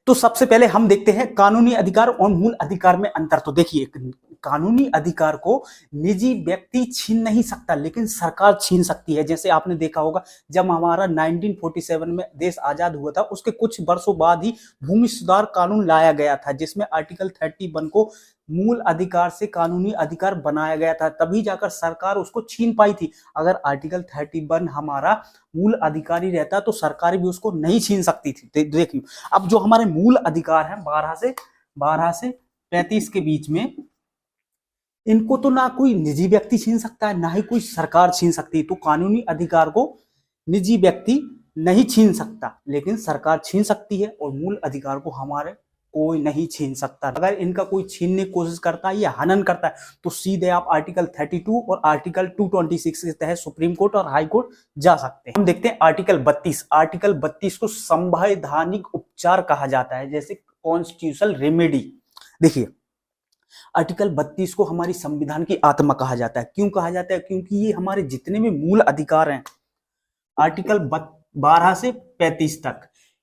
तो सबसे पहले हम देखते हैं कानूनी अधिकार और मूल अधिकार में अंतर। तो देखिए, कानूनी अधिकार को निजी व्यक्ति छीन नहीं सकता, लेकिन सरकार छीन सकती है। जैसे आपने देखा होगा, जब हमारा 1947 में देश आजाद हुआ था, उसके कुछ वर्षों बाद ही भूमि सुधार कानून लाया गया था, जिसमें आर्टिकल 31 को मूल अधिकार से कानूनी अधिकार बनाया गया था, तभी जाकर सरकार उसको छीन पाई थी। अगर आर्टिकल 31 हमारा मूल अधिकारी रहता तो सरकार भी उसको नहीं छीन सकती थी। देखिए, अब जो हमारे मूल अधिकार हैं 12 से 35 के बीच में, इनको तो ना कोई निजी व्यक्ति छीन सकता है, ना ही कोई सरकार छीन सकती है। तो कानूनी अधिकार को निजी व्यक्ति नहीं छीन सकता, लेकिन सरकार छीन सकती है, और मूल अधिकार को हमारे कोई नहीं छीन सकता। अगर इनका कोई छीनने की कोशिश करता है या हनन करता है, तो सीधे आप आर्टिकल 32 और आर्टिकल 226 के तहत सुप्रीम कोर्ट और हाई कोर्ट जा सकते हैं। हम देखते हैं आर्टिकल 32। आर्टिकल 32 को संवैधानिक उपचार कहा जाता है, जैसे कॉन्स्टिट्यूशनल रेमेडी। देखिए, आर्टिकल 32 को हमारी संविधान की आत्मा कहा जाता है। क्यों कहा जाता है? क्योंकि ये हमारे जितने भी मूल अधिकार हैं, आर्टिकल 12 से 35 तक,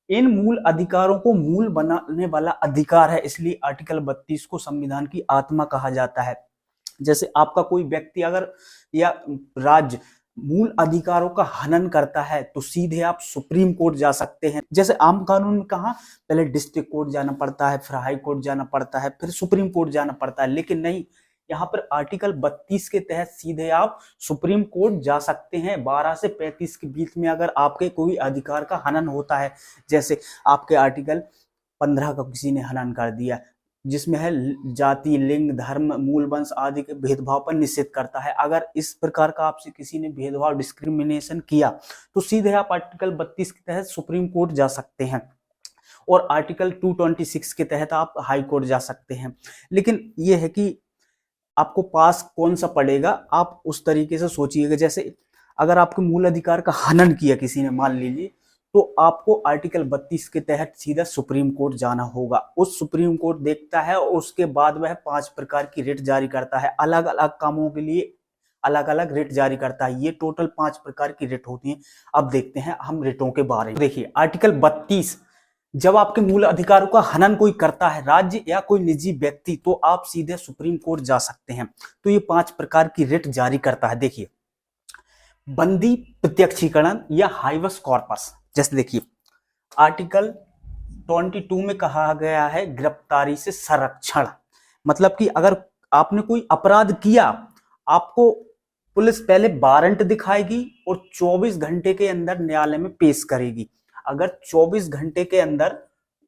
इन मूल अधिकारों को मूल बनाने वाला अधिकार है, इसलिए आर्टिकल 32 को संविधान की आत्मा कहा जाता है। जैसे आपका कोई व्यक्ति अगर या राज्य मूल अधिकारों का हनन करता है, तो सीधे आप सुप्रीम कोर्ट जा सकते हैं। जैसे आम कानून में कहा, पहले डिस्ट्रिक्ट कोर्ट जाना पड़ता है, फिर हाई कोर्ट जाना पड़ता है, फिर सुप्रीम कोर्ट जाना पड़ता है, लेकिन नहीं, यहाँ पर आर्टिकल 32 के तहत सीधे आप सुप्रीम कोर्ट जा सकते हैं। 12 से 35 के बीच में अगर आपके कोई अधिकार का हनन होता है, जैसे आपके आर्टिकल 15 का किसी ने हनन कर दिया, जिसमें है जाति, लिंग, धर्म, मूल वंश आदि के भेदभाव पर निषेध करता है। अगर इस प्रकार का आपसे किसी ने भेदभाव, डिस्क्रिमिनेशन किया, तो सीधे आप आर्टिकल 32 के तहत सुप्रीम कोर्ट जा सकते हैं, और आर्टिकल 226 के तहत आप हाई कोर्ट जा सकते हैं। लेकिन यह है कि आपको पास कौन सा पड़ेगा, आप उस तरीके से सोचिएगा। जैसे अगर आपके मूल अधिकार का हनन किया किसी ने, मान लीजिए, तो आपको आर्टिकल 32 के तहत सीधा सुप्रीम कोर्ट जाना होगा। उस सुप्रीम कोर्ट देखता है, और उसके बाद वह 5 प्रकार की रिट जारी करता है। अलग अलग कामों के लिए अलग अलग रिट जारी करता है। ये टोटल 5 प्रकार की रिट होती हैं। अब देखते हैं हम रिटों के बारे में। देखिए, आर्टिकल 32, जब आपके मूल अधिकारों का हनन कोई करता है, राज्य या कोई निजी व्यक्ति, तो आप सीधे सुप्रीम कोर्ट जा सकते हैं। तो ये 5 प्रकार की रिट जारी करता है। देखिए, बंदी प्रत्यक्षीकरण या हाइवस कॉर्पस। जैसे देखिए, आर्टिकल 22 में कहा गया है गिरफ्तारी से संरक्षण। मतलब कि अगर आपने कोई अपराध किया, आपको पुलिस पहले वारंट दिखाएगी और 24 घंटे के अंदर न्यायालय में पेश करेगी। अगर 24 घंटे के अंदर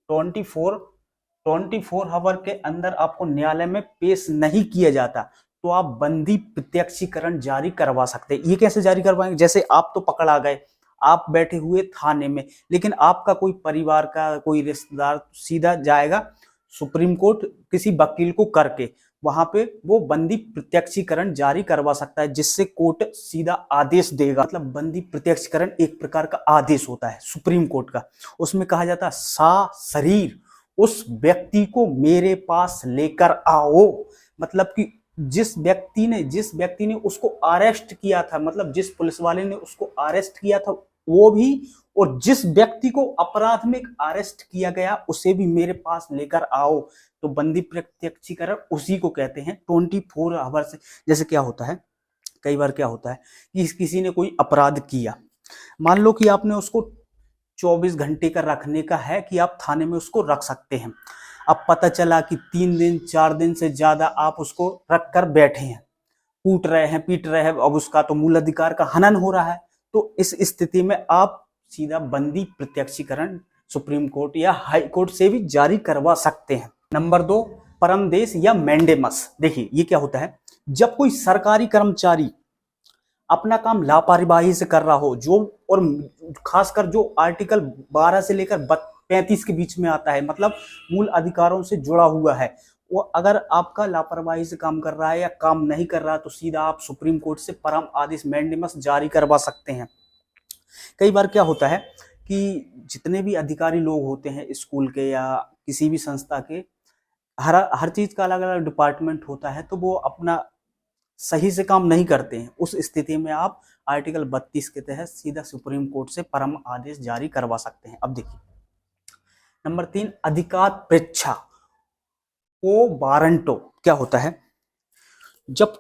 24 आवर के अंदर आपको न्यायालय में पेश नहीं किया जाता, तो आप बंदी प्रत्यक्षीकरण जारी करवा सकते हैं। ये कैसे जारी करवाएंगे? जैसे आप तो पकड़ा गए, आप बैठे हुए थाने में, लेकिन आपका कोई परिवार का कोई रिश्तेदार सीधा जाएगा सुप्रीम कोर्ट किसी वकील को करके, वहां पे वो बंदी प्रत्यक्षीकरण जारी करवा सकता है, जिससे कोर्ट सीधा आदेश देगा। मतलब बंदी प्रत्यक्षीकरण एक प्रकार का आदेश होता है सुप्रीम कोर्ट का। उसमें कहा जाता है सशरीर उस व्यक्ति को मेरे पास लेकर आओ। मतलब कि जिस व्यक्ति ने उसको अरेस्ट किया था, मतलब जिस पुलिस वाले ने उसको अरेस्ट किया था वो भी, और जिस व्यक्ति को अपराध में अरेस्ट किया गया उसे भी मेरे पास लेकर आओ। तो बंदी प्रत्यक्षीकरण उसी को कहते हैं 24 आवर से। जैसे क्या होता है, कई बार क्या होता है कि किसी ने कोई अपराध किया, मान लो कि आपने उसको 24 घंटे का रखने का है कि आप थाने में उसको रख सकते हैं। अब पता चला कि 3 दिन 4 दिन से ज्यादा आप उसको रख कर बैठे हैं, कूट रहे हैं, पीट रहे हैं, अब उसका तो मूल अधिकार का हनन हो रहा है। तो इस स्थिति में आप सीधा बंदी प्रत्यक्षीकरण सुप्रीम कोर्ट या हाई कोर्ट से भी जारी करवा सकते हैं। नंबर 2, परमदेश या मैंडेमस। देखिए, ये क्या होता है, जब कोई सरकारी कर्मचारी अपना काम लापरवाही से कर रहा हो, जो और खासकर जो आर्टिकल 12 से लेकर 35 के बीच में आता है, मतलब मूल अधिकारों से जुड़ा हुआ है, वो अगर आपका लापरवाही से काम कर रहा है या काम नहीं कर रहा, तो सीधा आप सुप्रीम कोर्ट से परम आदेश मैंडेमस जारी करवा सकते हैं। कई बार क्या होता है कि जितने भी अधिकारी लोग होते हैं स्कूल के या किसी भी संस्था के, हर चीज का अलग अलग डिपार्टमेंट होता है, तो वो अपना सही से काम नहीं करते हैं। उस स्थिति में आप आर्टिकल 32 के तहत सीधा सुप्रीम कोर्ट से परम आदेश जारी करवा सकते हैं। अब देखिए, नंबर 3 अधिकार परीक्षा को वारंटो। क्या होता है? जब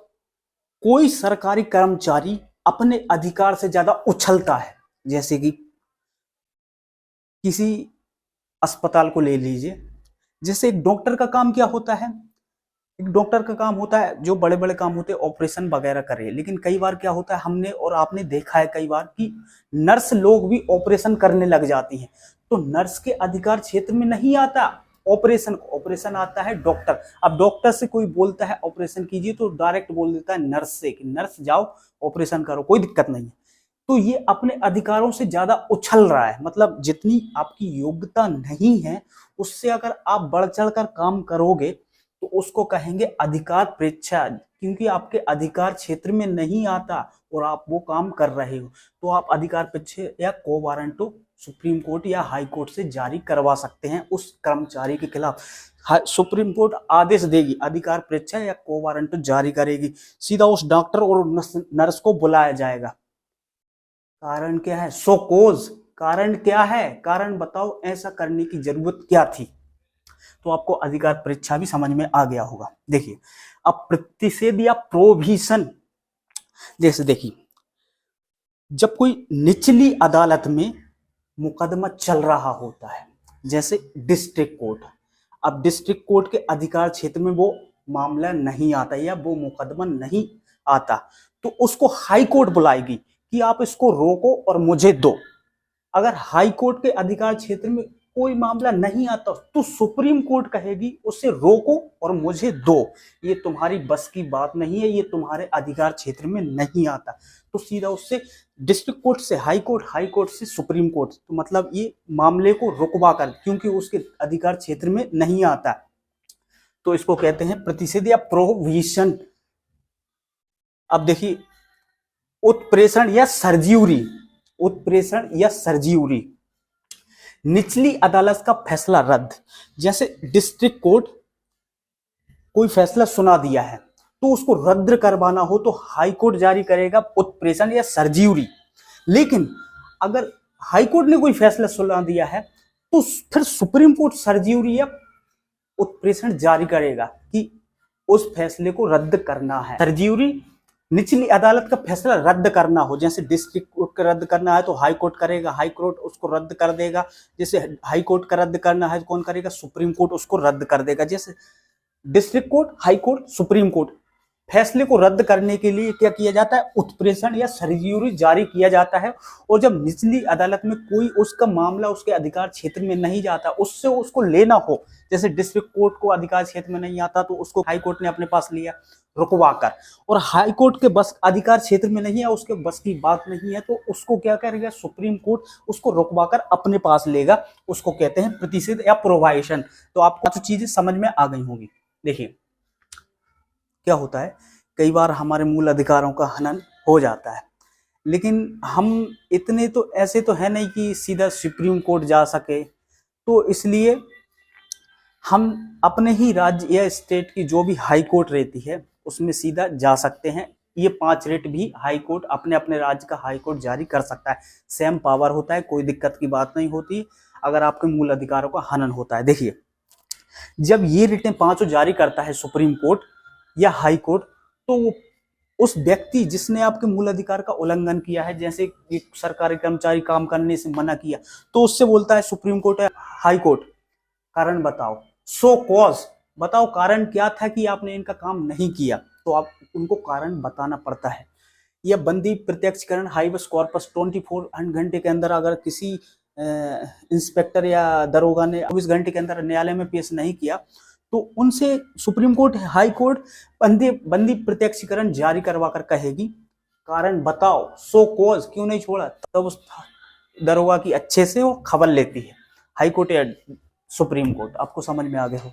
कोई सरकारी कर्मचारी अपने अधिकार से ज्यादा उछलता है, जैसे कि किसी अस्पताल को ले लीजिए, जैसे एक डॉक्टर का काम क्या होता है? एक डॉक्टर का काम होता है, जो बड़े बड़े काम होते हैं ऑपरेशन वगैरह करे, लेकिन कई बार क्या होता है, हमने और आपने देखा है कई बार कि नर्स लोग भी ऑपरेशन करने लग जाती हैं, तो नर्स के अधिकार क्षेत्र में नहीं आता ऑपरेशन। ऑपरेशन आता है डॉक्टर। अब डॉक्टर से कोई बोलता है ऑपरेशन कीजिए, तो डायरेक्ट बोल देता है नर्स से कि नर्स जाओ ऑपरेशन करो, कोई दिक्कत नहीं है। तो ये अपने अधिकारों से ज्यादा उछल रहा है, मतलब जितनी आपकी योग्यता नहीं है उससे अगर आप बढ़ चढ़कर काम करोगे तो उसको कहेंगे अधिकार परीक्षा, क्योंकि आपके अधिकार क्षेत्र में नहीं आता और आप वो काम कर रहे हो, तो आप अधिकार परीक्षा या को वारंटो सुप्रीम कोर्ट या हाई कोर्ट से जारी करवा सकते हैं उस कर्मचारी के खिलाफ। सुप्रीम कोर्ट आदेश देगी, अधिकार परीक्षा या को वारंटो जारी करेगी, सीधा उस डॉक्टर और नर्स को बुलाया जाएगा। कारण क्या है? सो कोज। कारण क्या है? कारण बताओ, ऐसा करने की जरूरत क्या थी? तो आपको अधिकार परीक्षा भी समझ में आ गया होगा। देखिए, अब प्रतिषेध या प्रोविजन, जैसे देखिए, जब कोई निचली अदालत में मुकदमा चल रहा होता है, जैसे डिस्ट्रिक्ट कोर्ट, अब डिस्ट्रिक्ट कोर्ट के अधिकार क्षेत्र में वो मामला नहीं आता या वो मुकदमा नहीं आता, तो उसको हाई कोर्ट बुलाएगी कि आप इसको रोको और मुझे दो। अगर हाई कोर्ट के अधिकार क्षेत्र में कोई मामला नहीं आता तो सुप्रीम कोर्ट कहेगी उसे रोको और मुझे दो, ये तुम्हारी बस की बात नहीं है, ये तुम्हारे अधिकार क्षेत्र में नहीं आता, तो सीधा उससे डिस्ट्रिक्ट कोर्ट से हाई कोर्ट, हाई कोर्ट से सुप्रीम कोर्ट, तो मतलब ये मामले को रुकवा कर, क्योंकि उसके अधिकार क्षेत्र में नहीं आता, तो इसको कहते हैं प्रतिषेध या प्रोविजन। अब देखिए, उत्प्रेषण या सर्ज्यूरी, उत्प्रेषण या सर्ज्यूरी, निचली अदालत का फैसला रद्द, जैसे डिस्ट्रिक्ट कोर्ट कोई फैसला सुना दिया है तो उसको रद्द करवाना हो तो हाई कोर्ट जारी करेगा उत्प्रेषण या सर्ज्यूरी। लेकिन अगर हाई कोर्ट ने कोई फैसला सुना दिया है तो फिर सुप्रीम कोर्ट सर्ज्यूरी या उत्प्रेषण जारी करेगा कि उस फैसले को रद्द करना है। सर्ज्यूरी निचली अदालत का फैसला रद्द करना हो, जैसे डिस्ट्रिक्ट कोर्ट का रद्द करना है तो हाई कोर्ट करेगा, हाई कोर्ट उसको रद्द कर देगा। जैसे हाई कोर्ट का रद्द करना है तो कौन करेगा? सुप्रीम कोर्ट उसको रद्द कर देगा। जैसे district court, high court, supreme court, फैसले को रद्द करने के लिए क्या किया जाता है? उत्प्रेषण या सर्ज्यूरी जारी किया जाता है। और जब निचली अदालत में कोई उसका मामला उसके अधिकार क्षेत्र में नहीं जाता, उससे उसको लेना हो, जैसे डिस्ट्रिक्ट कोर्ट को अधिकार क्षेत्र में नहीं आता तो उसको हाई कोर्ट ने अपने पास लिया रुकवा कर, और हाई कोर्ट के बस अधिकार क्षेत्र में नहीं है, उसके बस की बात नहीं है, तो उसको क्या करेगा? सुप्रीम कोर्ट उसको रुकवा कर अपने पास लेगा, उसको कहते हैं प्रतिषेध या प्रोवाइशन। तो आपको तो चीजें समझ में आ गई होंगी। देखिए क्या होता है, कई बार हमारे मूल अधिकारों का हनन हो जाता है, लेकिन हम इतने तो ऐसे तो है नहीं कि सीधा सुप्रीम कोर्ट जा सके, तो इसलिए हम अपने ही राज्य या स्टेट की जो भी हाई कोर्ट रहती है उसमें सीधा जा सकते हैं। ये 5 रेट भी हाई कोर्ट अपने अपने राज्य का हाई कोर्ट जारी कर सकता है, सेम पावर होता है, कोई दिक्कत की बात नहीं होती अगर आपके मूल अधिकारों का हनन होता है। देखिए, जब ये रिटें 5 जारी करता है सुप्रीम कोर्ट या हाई कोर्ट, तो वो उस व्यक्ति जिसने आपके मूल अधिकार का उल्लंघन किया है, जैसे कि सरकारी कर्मचारी काम करने से मना किया, तो उससे बोलता है सुप्रीम कोर्ट या हाई कोर्ट, कारण बताओ, सो कॉज, बताओ कारण क्या था कि आपने इनका काम नहीं किया, तो आप उनको कारण बताना पड़ता है। या बंदी प्रत्यक्षकरण हाईवेस कॉर्पस 24 घंटे के अंदर अगर किसी इंस्पेक्टर या दरोगा ने 24 घंटे के अंदर न्यायालय में पेश नहीं किया, तो उनसे सुप्रीम कोर्ट, हाई कोर्ट बंदी प्रत्यक्षीकरण जारी करवा कर कहेगी कारण बताओ, सो कॉज, क्यों नहीं छोड़ा, तब उस दरोगा की अच्छे से वो खबर लेती है हाई कोर्ट या सुप्रीम कोर्ट। आपको समझ में आ गया हो।